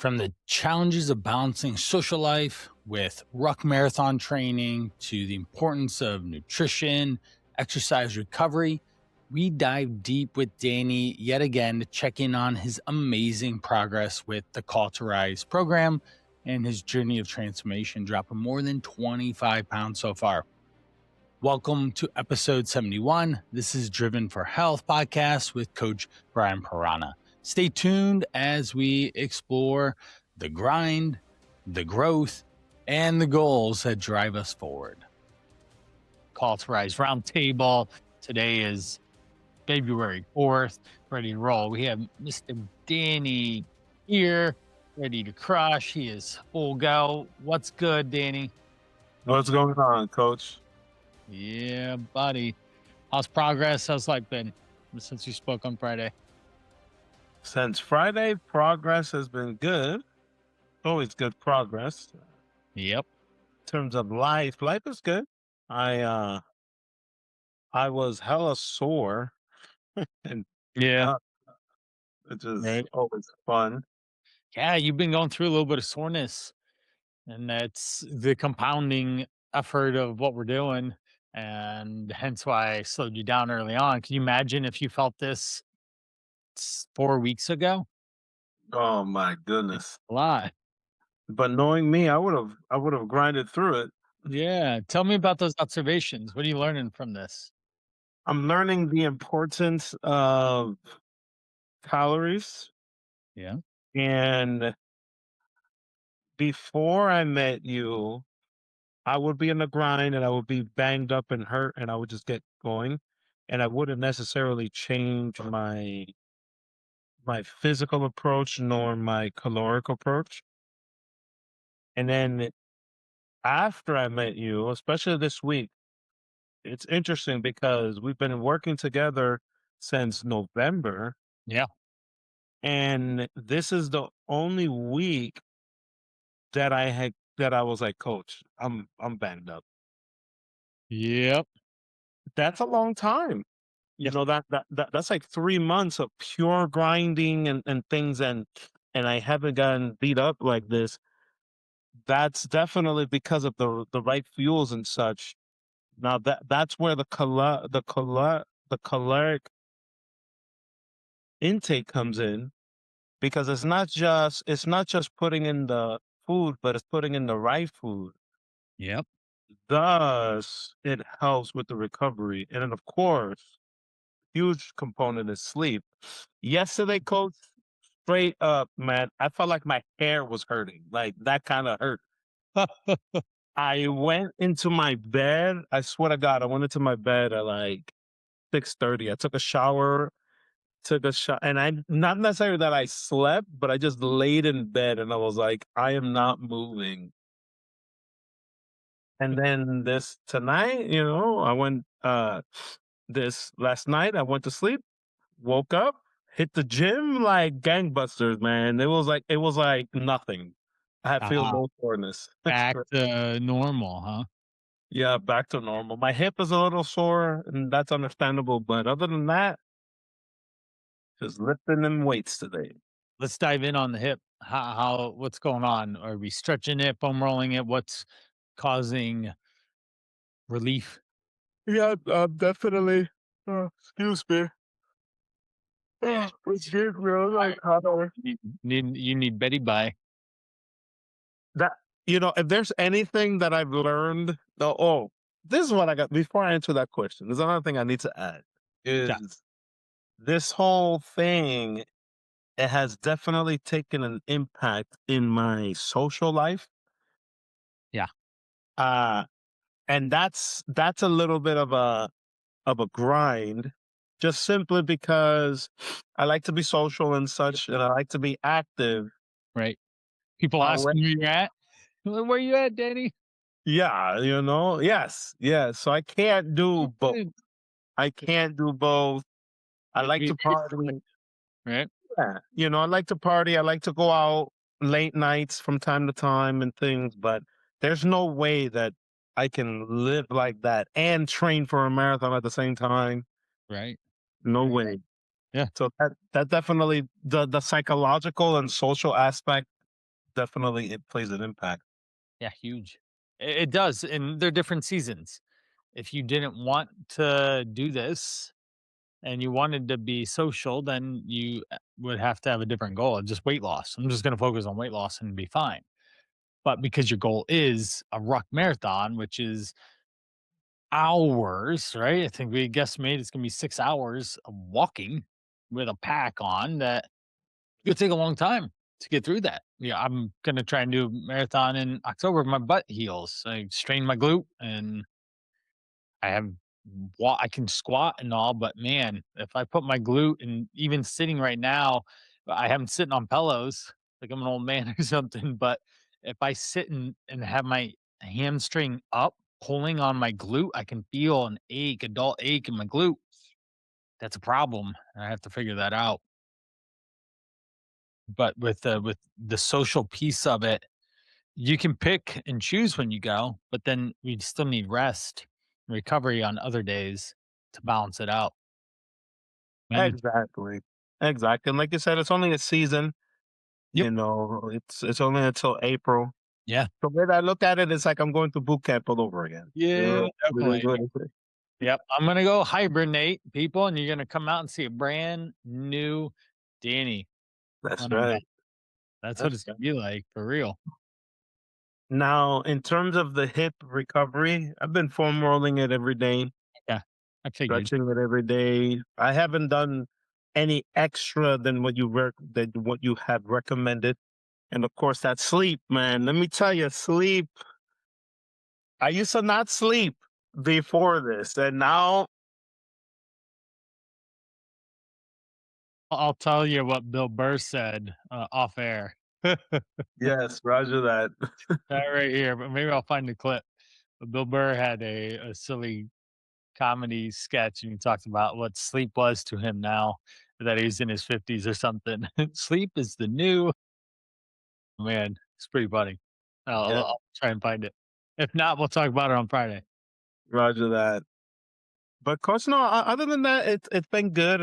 From the challenges of balancing social life with ruck marathon training to the importance of nutrition, exercise recovery, we dive deep with Danny yet again to check in on his amazing progress with the Call to Rise program and his journey of transformation, dropping more than 25 pounds so far. Welcome to episode 71. This is Driven for Health podcast with Coach Brian Pirana. Stay tuned as we explore the grind, the growth, and the goals that drive us forward. Call to Rise Roundtable. Today is February 4th, ready to roll. We have Mr. Danny here, ready to crush. He is full go. What's good, Danny? What's going on, Coach? Yeah, buddy. How's progress? How's life been since you spoke on Friday? Since Friday, progress has been good. Always good progress. Yep. In terms of life is good. I was hella sore and Yeah. which is Right. always fun. Yeah, you've been going through a little bit of soreness, and that's the compounding effort of what we're doing, and hence why I slowed you down early on. Can you imagine if you felt this 4 weeks ago? Oh my It's goodness. a lot. But knowing me, I would have grinded through it. Yeah. Tell me about those observations. What are you learning from this? I'm learning the importance of calories. Yeah. And before I met you, I would be in the grind and I would be banged up and hurt and I would just get going. And I wouldn't necessarily change my physical approach nor my caloric approach. And then after I met you, especially this week, it's interesting because we've been working together since November. Yeah. And this is the only week that I was like, Coach, I'm banged up. Yep. That's a long time. You Yes. know, that's like 3 months of pure grinding and things, and I haven't gotten beat up like this. That's definitely because of the right fuels and such. Now that's where the caloric intake comes in, because it's not just putting in the food, but it's putting in the right food. Yep. Thus, it helps with the recovery. And then, of course, huge component is sleep. Yesterday, Coach, straight up, man, I felt like my hair was hurting. Like that kind of hurt. I went into my bed. I swear to God, I went into my bed at like 6:30. I took a shower, and I not necessarily that I slept, but I just laid in bed and I was like, I am not moving. And then this tonight, I went this last night, I went to sleep, woke up, hit the gym like gangbusters, man. It was like nothing. I feel Uh-huh. no soreness. Back to normal, huh? Yeah, back to normal. My hip is a little sore, and that's understandable. But other than that, just lifting them weights today. Let's dive in on the hip. What's going on? Are we stretching it, foam rolling it? What's causing relief? Yeah, definitely. Excuse me. Excuse me. I was like, You need Betty by. that if there's anything that I've learned, this is what I got before I answer that question. There's another thing I need to add Yeah. is this whole thing. It has definitely taken an impact in my social life. Yeah. Uh, and that's a little bit of a grind, just simply because I like to be social and such, and I like to be active. Right. People However, asking where you're at. Where you at, Danny? yeah, yes, yes. So I can't do both. I can't do both. I like to party. Right. Yeah, I like to party. I like to go out late nights from time to time and things, but there's no way that I can live like that and train for a marathon at the same time. Right. No way. Yeah. So that definitely the psychological and social aspect definitely it plays an impact. Yeah, huge. It does, and they're different seasons. If you didn't want to do this and you wanted to be social, then you would have to have a different goal, just weight loss. I'm just going to focus on weight loss and be fine. But because your goal is a ruck marathon, which is hours, right? I think we guesstimate it's going to be 6 hours of walking with a pack on that it'll take a long time to get through that. Yeah, I'm going to try and do a marathon in October. My butt heals. I strained my glute and I have I can squat and all, but man, if I put my glute and even sitting right now, I am sitting on pillows like I'm an old man or something. But if I sit and have my hamstring up, pulling on my glute, I can feel an ache, a dull ache in my glute. That's a problem. And I have to figure that out. But with the social piece of it, you can pick and choose when you go, but then we still need rest and recovery on other days to balance it out. And Exactly. Exactly. And like you said, it's only a season, yep, it's only until April. yeah, The way that I look at it, it's like I'm going to boot camp all over again. You yeah, know, it is definitely. what it is. Yep, I'm gonna go hibernate, people, and you're gonna come out and see a brand new Danny That's when I'm back. right. That's what That's it's right. gonna be like for real. Now, in terms of the hip recovery, I've been foam rolling it every day, Yeah, I figured. stretching it every day. I haven't done any extra than what you have recommended. And of course, that sleep, man. Let me tell you, sleep. I used to not sleep before this, and now, I'll tell you what Bill Burr said off air. that yes, Roger that. right here, but maybe I'll find the clip. But Bill Burr had a silly comedy sketch, and he talked about what sleep was to him now that he's in his 50s or something. Sleep is the new man. It's pretty funny. Yeah, I'll try and find it. If not, we'll talk about it on Friday. Roger that. But coach, no. Other than that, it's been good.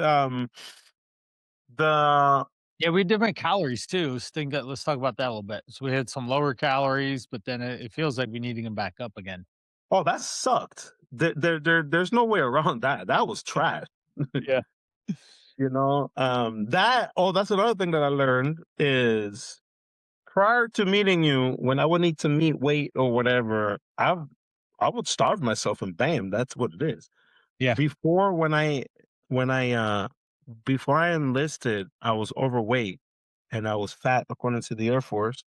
The Yeah, we had different calories too. Let's talk about that a little bit. So we had some lower calories, but then it feels like we need to get back up again. oh, that sucked. There's no way around that. That was trash. Yeah. That oh, that's another thing that I learned is prior to meeting you, when I would need to meet weight or whatever, I would starve myself and bam, that's what it is. Yeah. Before when I before I enlisted, I was overweight and I was fat according to the Air Force.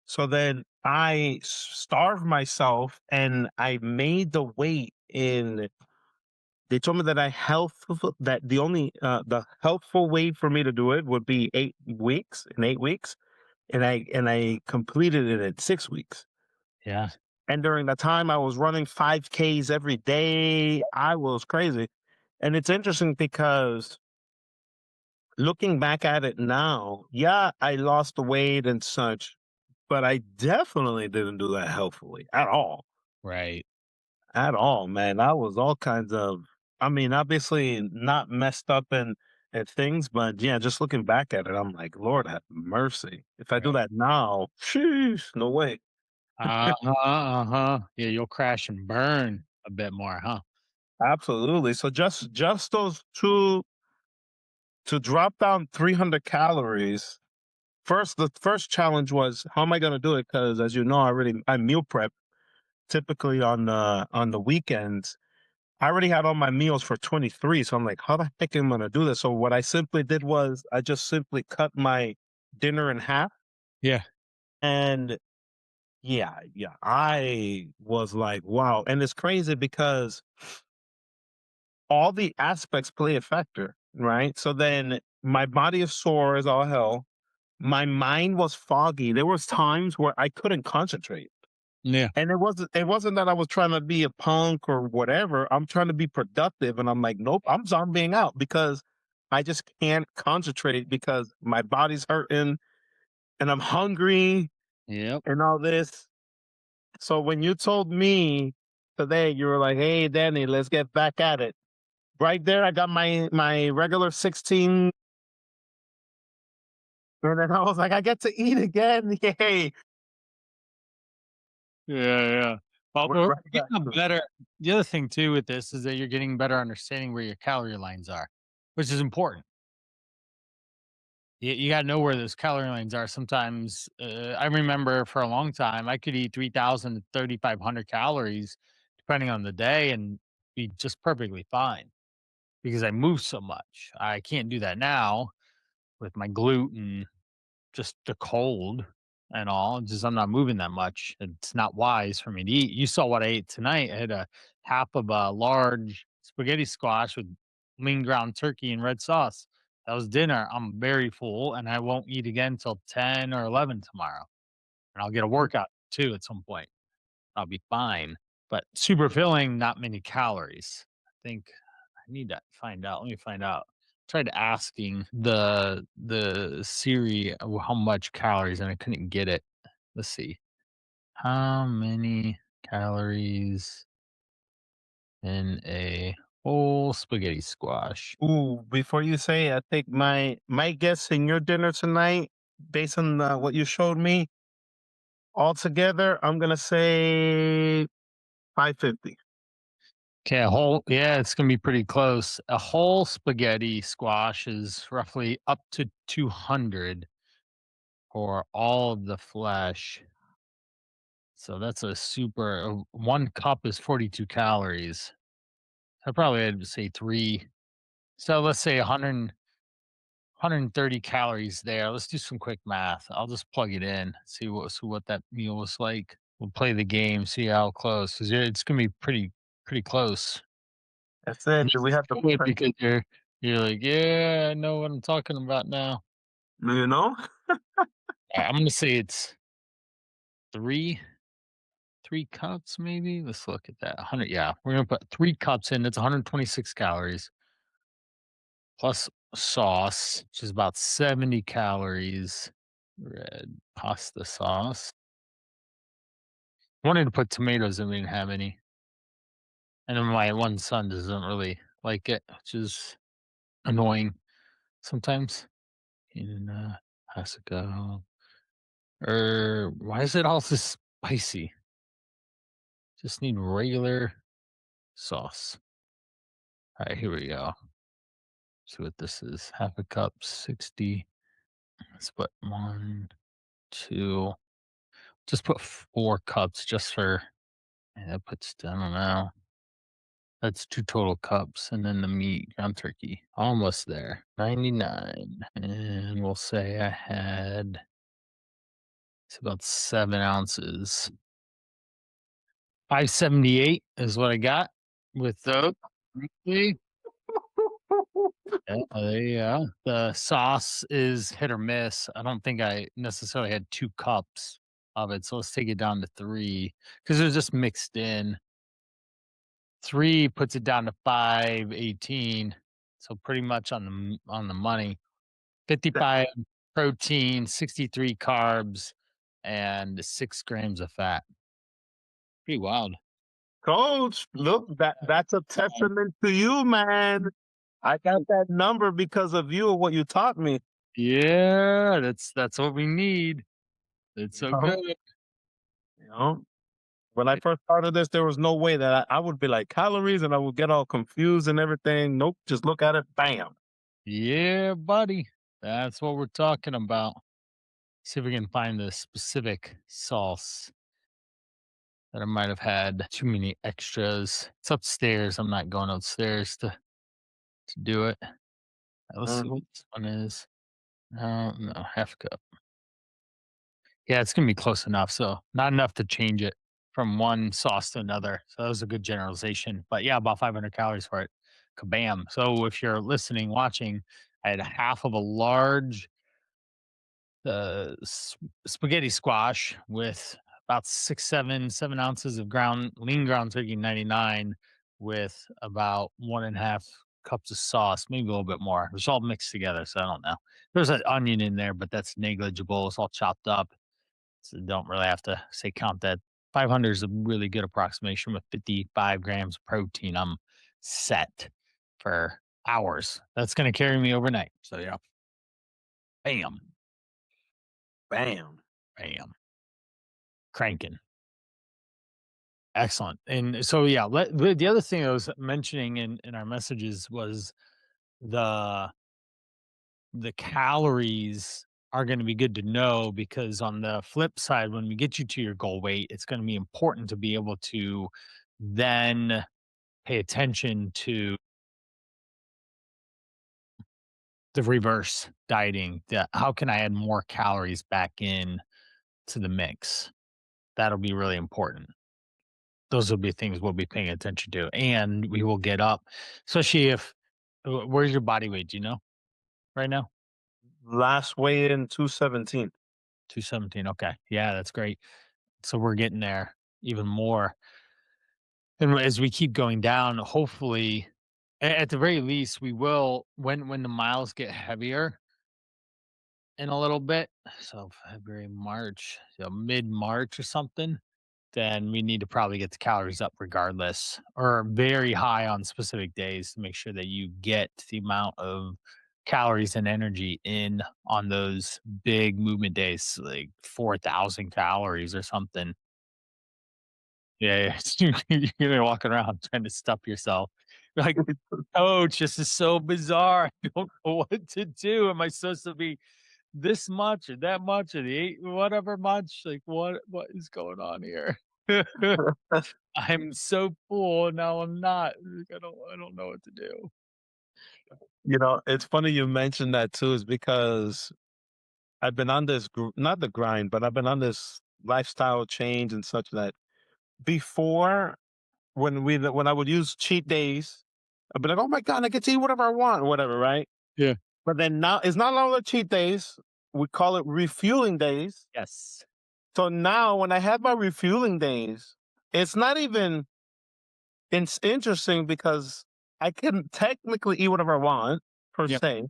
So then I starved myself and I made the weight in they told me that that the healthful way for me to do it would be 8 weeks in 8 weeks, and I completed it in 6 weeks. Yeah. And during that time, I was running 5Ks every day. I was crazy, and it's interesting because looking back at it now, yeah, I lost the weight and such, but I definitely didn't do that healthfully at all. Right. At all, man. I was all kinds of I mean, obviously not messed up and things, but yeah, just looking back at it, I'm like, Lord have mercy. If I do Right. that now, sheesh, no way. Uh-huh. Uh-huh. Yeah, you'll crash and burn a bit more, huh? Absolutely. So just those two to drop down 300 calories. First, the first challenge was how am I going to do it? Because as you know, I meal prep typically on the weekends. I already had all my meals for 23, so I'm like, "How the heck am I gonna do this?" So what I simply did was I just simply cut my dinner in half, Yeah. and yeah, I was like, "Wow," and it's crazy because all the aspects play a factor, right? So then my body is sore as all hell, my mind was foggy, there was times where I couldn't concentrate. Yeah. And it wasn't that I was trying to be a punk or whatever. I'm trying to be productive, and I'm like, nope, I'm zombieing out because I just can't concentrate because my body's hurting and I'm hungry Yep. and all this. So when you told me today, you were like, "Hey, Danny, let's get back at it." Right there, I got my regular 16 And then I was like, "I get to eat again, yay." Yeah, yeah. Well, Went we're right back getting a to it. better the other thing too with this is that you're getting better understanding where your calorie lines are, which is important. You gotta know where those calorie lines are. Sometimes, I remember for a long time, I could eat 3,000 to 3,500 calories depending on the day and be just perfectly fine because I move so much. I can't do that now with my gluten. Just the cold and all, just I'm not moving that much. It's not wise for me to eat. You saw what I ate tonight. I had a half of a large spaghetti squash with lean ground turkey and red sauce. That was dinner. I'm very full and I won't eat again till 10 or 11 tomorrow. And I'll get a workout too at some point. I'll be fine. But super filling, not many calories. I think I need to find out. Let me find out. Tried asking the Siri how much calories and I couldn't get it. Let's see. How many calories in a whole spaghetti squash? Ooh, before you say, I think my guess in your dinner tonight, based on, what you showed me, altogether, I'm gonna say 550. Okay, a whole yeah, it's gonna be pretty close. A whole spaghetti squash is roughly up to 200 for all of the flesh. So that's a super 1 cup is 42 calories. I probably had to say 3. So let's say 130 calories there. Let's do some quick math. I'll just plug it in, see what that meal was like. We'll play the game, see how close. 'Cause it's gonna be pretty close. That's it. Do we have to put Because you're like, yeah, I know what I'm talking about now. you know? I'm gonna say it's 3 3 cups, maybe. Let's look at that. 100, yeah. We're gonna put 3 cups in. It's 126 calories plus sauce, which is about 70 calories. Red pasta sauce. Wanted to put tomatoes and we didn't have any. And then my one son doesn't really like it, which is annoying sometimes. In has to go. Why is it all this spicy? Just need regular sauce. All right, here we go. See what this is. Half a cup, 60. Let's put one, two. Just put 4 cups just for, and that puts, I don't know. That's 2 total cups, and then the meat, ground turkey, almost there, 99, and we'll say I had it's about 7 ounces. 578 is what I got with those. Okay. Yeah, there you go. The sauce is hit or miss. I don't think I necessarily had 2 cups of it, so let's take it down to 3 because it was just mixed in. 3 puts it down to 518, so pretty much on the money. That 55 protein, 63 carbs, and 6 grams of fat. Pretty wild. coach, look, that's a testament to you, man. I got that number because of you and what you taught me. Yeah, that's what we need. It's You so know? good. You know? When I first started this, there was no way that I would be like calories and I would get all confused and everything. Nope, just look at it, bam. Yeah, buddy. That's what we're talking about. See if we can find the specific sauce that I might have had too many extras. It's upstairs. I'm not going upstairs to do it. Let's see what Mhm. this one is. No, no, half cup. Yeah, it's gonna be close enough. So not enough to change it from one sauce to another. So that was a good generalization. But yeah, about 500 calories for it. Kabam. So if you're listening, watching, I had half of a large spaghetti squash with about 7 ounces of lean ground turkey 99 with about 1.5 cups of sauce, maybe a little bit more. It's all mixed together, so I don't know. There's an onion in there, but that's negligible. It's all chopped up, so don't really have to say count that. 500 is a really good approximation with 55 grams of protein. I'm set for hours. That's going to carry me overnight. So yeah, bam. Bam. Bam, cranking. Excellent. And so, yeah, the other thing I was mentioning in our messages was the the calories are going to be good to know, because on the flip side, when we get you to your goal weight, it's going to be important to be able to then pay attention to the reverse dieting. How can I add more calories back in to the mix? That'll be really important. Those will be things we'll be paying attention to, and we will get up, especially if where's your body weight? Do you know right now? Last weigh in 217. 217. Okay. Yeah, that's great. So we're getting there even more. And as we keep going down, hopefully, at the very least, we will, when the miles get heavier in a little bit. So February, March, so mid March or something, then we need to probably get the calories up regardless, or very high on specific days to make sure that you get the amount of calories and energy in on those big movement days, like 4,000 calories or something. Yeah, yeah. You're gonna walking around trying to stuff yourself. You're like, coach, this is so bizarre. I don't know what to do. Am I supposed to be this much or that much or the eight whatever much? Like what is going on here? I'm so full now. I'm not. Like, I don't know what to do. It's funny you mentioned that too, is because I've been on this not the grind, but I've been on this lifestyle change and such that before when I would use cheat days, I'd be like, "Oh my god, I get to eat whatever I want," or whatever, right? Yeah. But then now it's not longer cheat days. We call it refueling days. Yes. So now when I have my refueling days, it's not even it's interesting because I can technically eat whatever I want per Yep. se,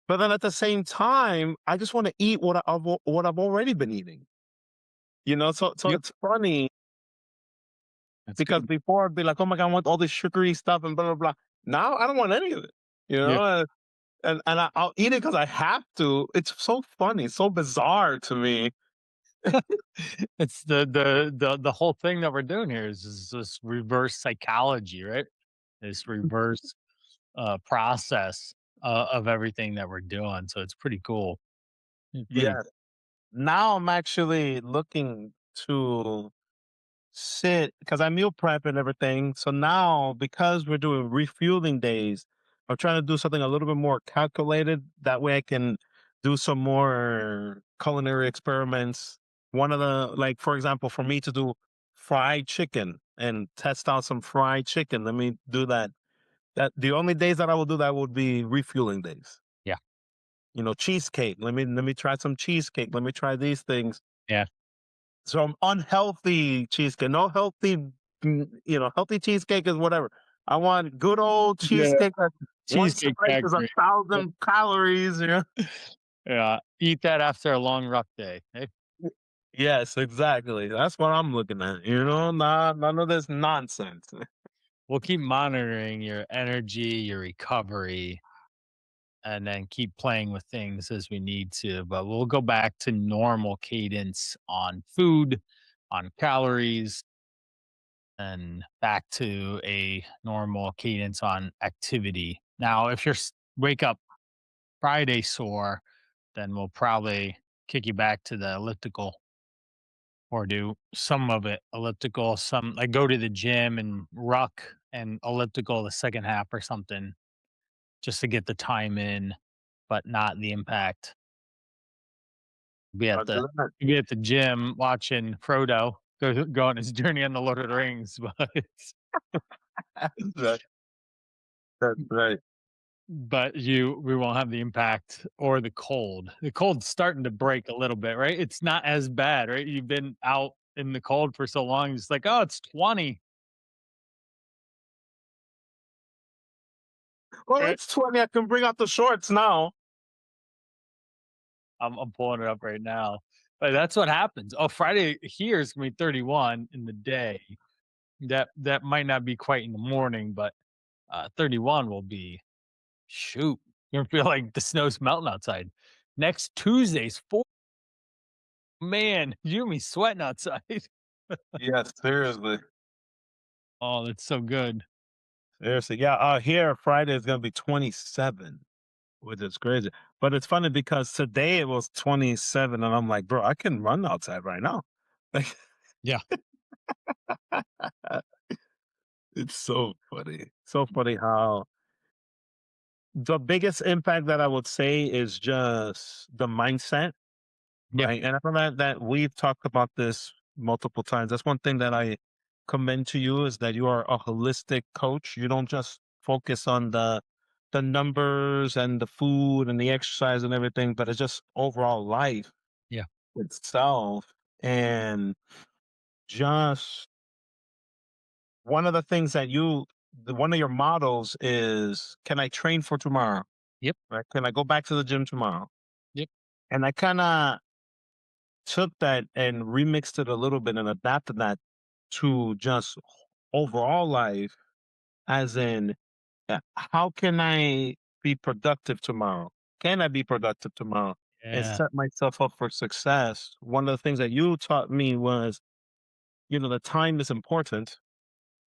but then at the same time, I just want to eat what I've already been eating. So Yep. it's funny That's because good. before I'd be like, "Oh my god, I want all this sugary stuff and blah blah blah." Now I don't want any of it. You Yeah. know, I'll eat it because I have to. It's so funny, so bizarre to me. It's the whole thing that we're doing here is this reverse psychology, right? This reverse process of everything that we're doing. So it's pretty cool. It's pretty. Yeah. Now I'm actually looking to sit because I meal prep and everything. So now, because we're doing refueling days, I'm trying to do something a little bit more calculated. That way I can do some more culinary experiments. One of the, like, for example, for me to do fried chicken and test out some fried chicken, let me do that. That the only days that I will do that would be refueling days. Yeah. Cheesecake. Let me try some cheesecake. Let me try these things. Yeah. Some unhealthy cheesecake, no healthy, healthy cheesecake is whatever. I want good old Yeah. cheesecake that one Cheesecake slice is Factory. Yep. 1,000 calories. Yeah. Eat that after a long ruck day. Hey, Yes, exactly. That's what I'm looking at. None of this nonsense. we'll keep monitoring your energy, your recovery, and then keep playing with things as we need to. But we'll go back to normal cadence on food, on calories, and back to a normal cadence on activity. Now, if you wake up Friday sore, then we'll probably kick you back to the elliptical, or do some of it elliptical, some like go to the gym and ruck and elliptical the second half or something, just to get the time in, but not the impact. Be at I'll the do that. be at the gym watching Frodo go on his journey on the Lord of the Rings, That- That's right. but we won't have the impact or the cold. The cold's starting to break a little bit, right? It's not as bad, right? You've been out in the cold for so long, it's like, oh, it's 20, Well, right? it's 20. I can bring out the shorts now. I'm pulling it up right now. But that's what happens. Oh, Friday here is gonna be 31 in the day. That might not be quite in the morning, but 31 will be, shoot. You're gonna feel like the snow's melting outside. Next Tuesday's 4. Man, you and me sweating outside. Yes, seriously. Oh, that's so good. Seriously. Yeah, here Friday is gonna be 27, which is crazy. But it's funny because today it was 27, and I'm like, bro, I can run outside right now. Like, Yeah. it's so funny. So funny how the biggest impact that I would say is just the mindset, Yeah. right? And I know that we've talked about this multiple times. That's one thing that I commend to you is that you are a holistic coach. You don't just focus on the numbers and the food and the exercise and everything, but it's just overall life Yeah. itself. And just one of the things that one of your models is, can I train for tomorrow? Yep. Right? Can I go back to the gym tomorrow? Yep. And I kind of took that and remixed it a little bit and adapted that to just overall life, as in, how can I be productive tomorrow? Can I be productive tomorrow and Yeah. set myself up for success? One of the things that you taught me was, the time is important.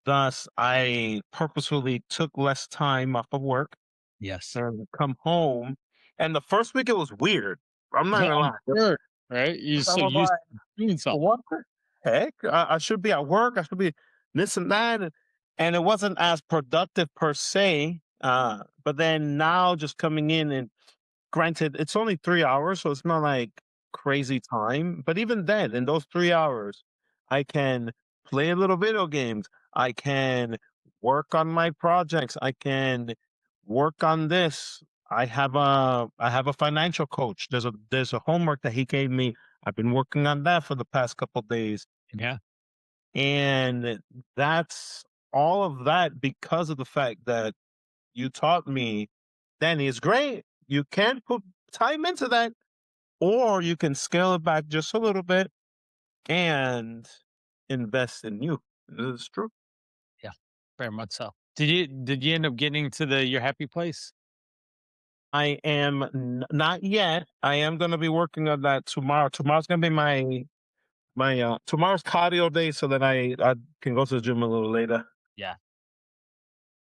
Thus, I purposefully took less time off of work Yes. and come home. And the first week it was weird. I'm not Yeah, gonna I'm lie. sure. Right? You're 'Cause I so was used like, to doing something. what the heck? I should be at work. I should be this and that. And it wasn't as productive per se. But then now just coming in, and granted, it's only 3 hours, so it's not like crazy time. But even then, in those 3 hours, I can play a little video games. I can work on my projects. I can work on this. I have a financial coach. There's a homework that he gave me. I've been working on that for the past couple days. Yeah. And that's all of that because of the fact that you taught me, Danny, it's great. You can put time into that, or you can scale it back just a little bit and invest in you. It's true. Yeah. Very much so. Did you end up getting to the your happy place? I am not yet. I am going to be working on that tomorrow. Tomorrow's going to be my tomorrow's cardio day, so that I can go to the gym a little later. Yeah.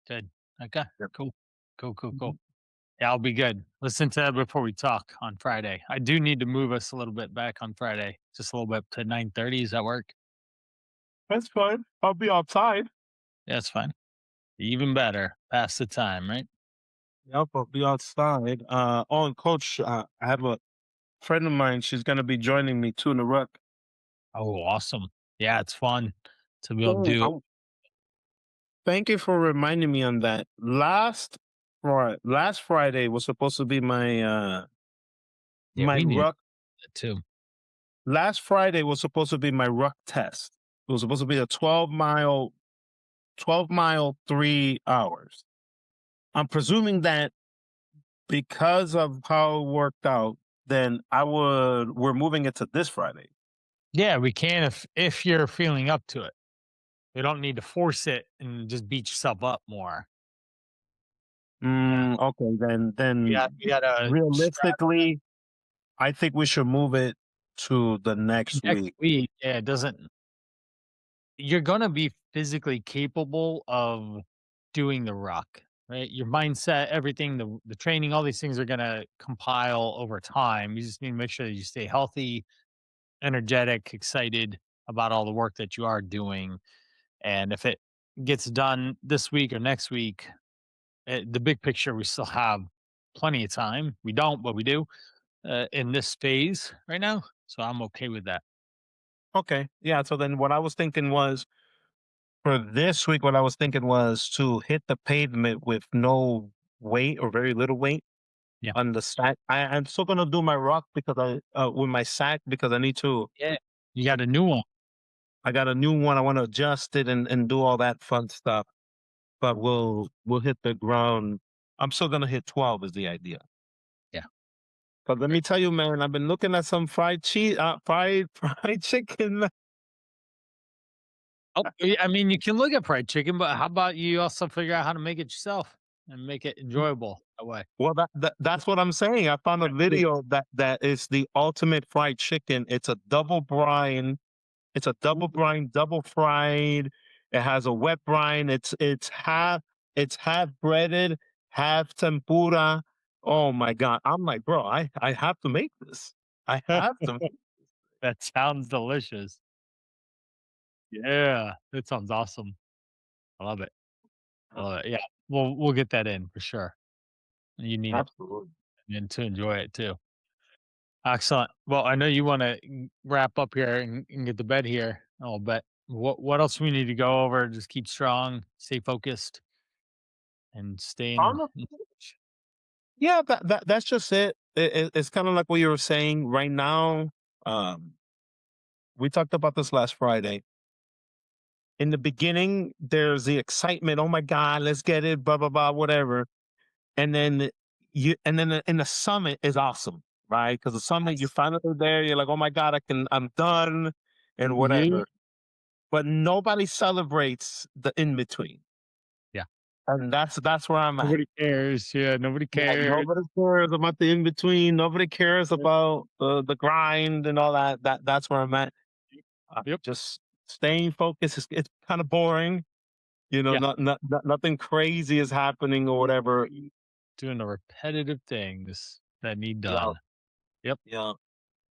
Good. Okay. Yep. Cool. Cool. Cool. Cool. Mhm. Yeah, I'll be good. Listen to that before we talk on Friday. I do need to move us a little bit back on Friday, just a little bit to 9:30. Does that work? That's fine. I'll be outside. Yeah, that's fine. Even better. Pass the time, right? Yep, I'll be outside. Oh, and coach, I have a friend of mine. She's going to be joining me too in the ruck. Oh, awesome. Yeah, it's fun to be able to Oh, do. thank you for reminding me on that. Last Friday was supposed to be Yeah, my we need ruck. that too. Last Friday was supposed to be my ruck test. It was supposed to be a 12-mile 3 hours. I'm presuming that because of how it worked out, then we're moving it to this Friday. Yeah, we can if you're feeling up to it. We don't need to force it and just beat yourself up more. Yeah. Okay, then We gotta strap realistically, I think we should move it to the next next week. week. Yeah, it doesn't you're gonna be physically capable of doing the ruck, right? Your mindset, everything, the training, all these things are gonna compile over time. You just need to make sure that you stay healthy, energetic, excited about all the work that you are doing. And if it gets done this week or next week, the big picture, we still have plenty of time. We don't, but we do in this phase right now. So I'm okay with that. Okay, yeah. So then, what I was thinking was for this week, what I was thinking was to hit the pavement with no weight or very little weight Yeah. on the sack. I'm still gonna do my rock because with my sack because I need to. Yeah. You got a new one. I got a new one. I want to adjust it and do all that fun stuff. But we'll hit the ground. I'm still gonna hit 12 is the idea. Yeah. But let me tell you, man, I've been looking at some fried cheese, fried chicken. Oh, yeah, I mean, you can look at fried chicken, but how about you also figure out how to make it yourself? and make it enjoyable that way. Well, that's what I'm saying. I found a video that is the ultimate fried chicken. It's a double brine. It's a double brine, double fried. It has a wet brine. It's half breaded, half tempura. Oh my god! I'm like, bro, I have to make this. I have to. That sounds delicious. Yeah, that sounds awesome. I love it. I love it. Yeah, we'll get that in for sure. You need it Absolutely. and to enjoy it too. Excellent. Well, I know you want to wrap up here and get to bed here a little bit. What else we need to go over? Just keep strong, stay focused, and stay in Honestly, yeah, that's just it. It's kind of like what you were saying right now. Um, we talked about this last Friday. In the beginning, there's the excitement. Oh my God, let's get it, blah, blah, blah, whatever. And then in the summit is awesome, right? Because the summit, you touch. finally there, you're like, oh my God, I'm done and Yeah. whatever. But nobody celebrates the in between. Yeah. And that's where I'm at. Nobody cares. Yeah. Nobody Yeah, cares. nobody cares about the in between. Nobody cares about the grind and all that. That's where I'm at. Yep. Just staying focused. It's kind of boring. Yeah. Nothing crazy is happening or whatever. Doing the repetitive things that need Yeah, done. Yep. yeah.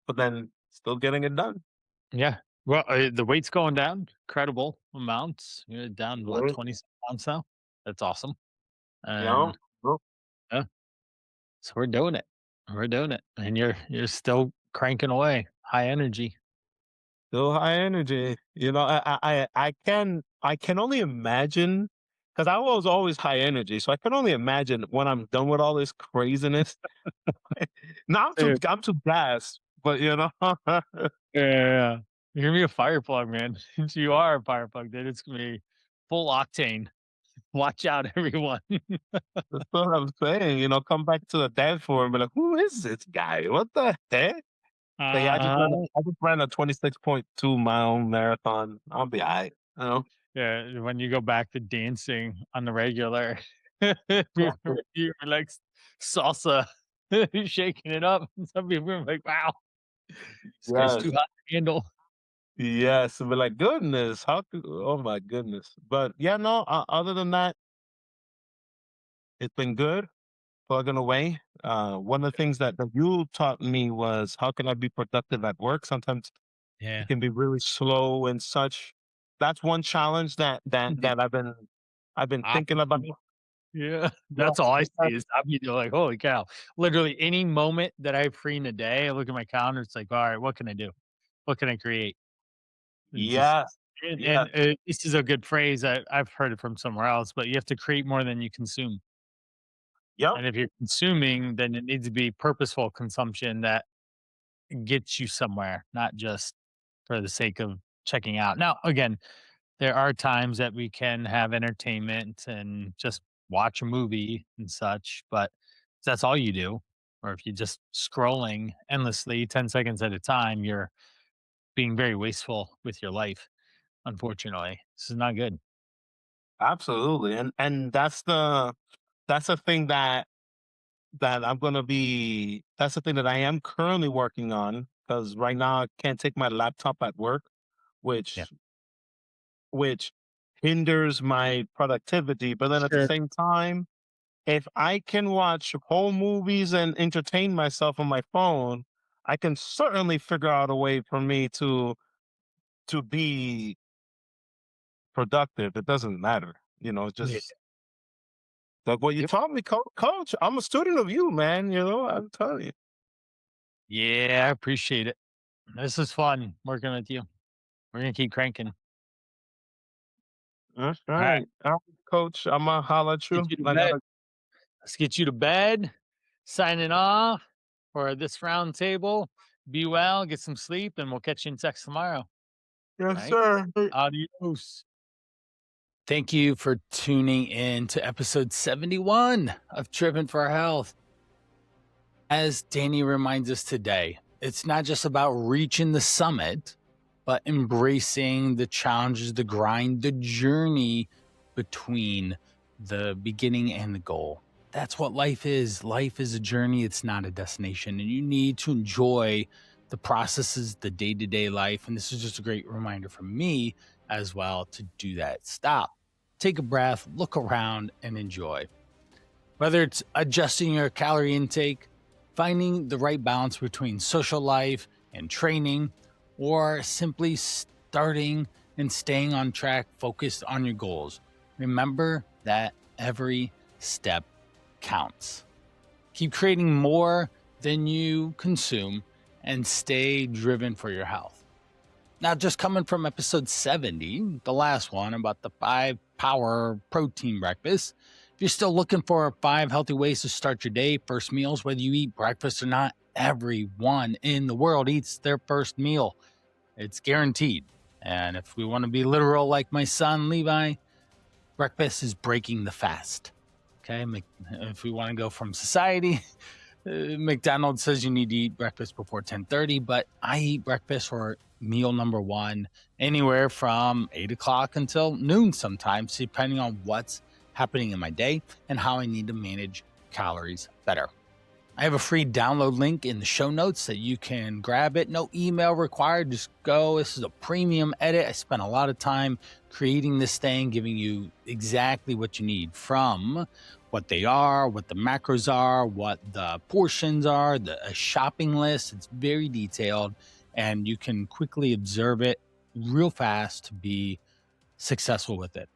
But then still getting it done. Yeah. Well, the weight's going down. Incredible amounts. You're down what Mhm. 20 pounds now. That's awesome. Yeah. And Well, yeah, so we're doing it. We're doing it. And you're still cranking away. High energy. still high energy. I can only imagine because I was always high energy. So I can only imagine when I'm done with all this craziness. Now Dude. I'm too gassed, but Yeah. You're gonna be a fire plug, man. You are a fire plug, dude. It's gonna be full octane. Watch out, everyone. that's what I'm saying. Come back to the dance floor and be like, who is this guy? What the heck? But yeah, Uh-huh. I just ran a 26.2 mile marathon. I'll be all right. You know? Yeah, when you go back to dancing on the regular, you're like salsa, shaking it up. Some people are like, "Wow, this guy's too Yes. hot to handle." Yes. But like, goodness, oh my goodness. But yeah, no, other than that, it's been good plugging away. One of the things that you taught me was how can I be productive at work? Sometimes it Yeah. can be really slow and such. That's one challenge that I've been thinking about. Opportunity. Yeah, Yeah, that's all I because- see is I'm like, "Holy cow." Literally any moment that I have free in a day, I look at my calendar, it's like, "All right, what can I do? What can I create?" And just yes, and yes, and, this is a good phrase, I've heard it from somewhere else, but you have to create more than you consume. yep, And if you're consuming, then it needs to be purposeful consumption that gets you somewhere, not just for the sake of checking out. Now, again, there are times that we can have entertainment and just watch a movie and such, but if that's all you do, or if you're just scrolling endlessly 10 seconds at a time, you're being very wasteful with your life, unfortunately. This is not good. absolutely. And that's the thing that I'm gonna be. That's the thing that I am currently working on because right now I can't take my laptop at work, Yeah. which which hinders my productivity. But then at the Sure. same time, if I can watch whole movies and entertain myself on my phone, I can certainly figure out a way for me to be productive. It doesn't matter, Yeah. just like what you Yep. taught me, coach. I'm a student of you, man. I'm telling you. Yeah, I appreciate it. This is fun working with you. We're gonna keep cranking. That's All right, right. All right, coach. I'm gonna holler at get you. you to I bed. gotta. Let's get you to bed. Signing off for this round table. Be well, get some sleep, and we'll catch you in text tomorrow. Yes, Right? sir. Adios. Thank you for tuning in to episode 71 of Tripping for Health. As Danny reminds us today, it's not just about reaching the summit, but embracing the challenges, the grind, the journey between the beginning and the goal. That's what life is. Life is a journey, it's not a destination. And you need to enjoy the processes, the day to day life. And this is just a great reminder for me as well to do that. Stop, take a breath, look around, and enjoy. Whether it's adjusting your calorie intake, finding the right balance between social life and training, or simply starting and staying on track, focused on your goals. Remember that every step counts. Keep creating more than you consume and stay driven for your health. Now, just coming from episode 70, the last one about the 5-power protein breakfast. If you're still looking for 5 healthy ways to start your day, first meals, whether you eat breakfast or not, everyone in the world eats their first meal. It's guaranteed. And if we want to be literal like my son, Levi, breakfast is breaking the fast. Okay. If we want to go from society, McDonald's says you need to eat breakfast before 10:30, but I eat breakfast for meal number 1 anywhere from 8 o'clock until noon sometimes, depending on what's happening in my day and how I need to manage calories better. I have a free download link in the show notes that you can grab it. No email required. Just go. This is a premium edit. I spent a lot of time creating this thing, giving you exactly what you need, from what they are, what the macros are, what the portions are, a shopping list. It's very detailed, and you can quickly observe it real fast to be successful with it.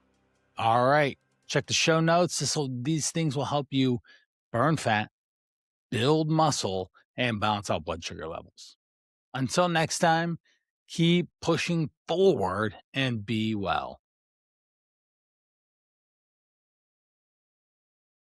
All right. Check the show notes. These things will help you burn fat, build muscle, and balance out blood sugar levels. Until next time, keep pushing forward and be well.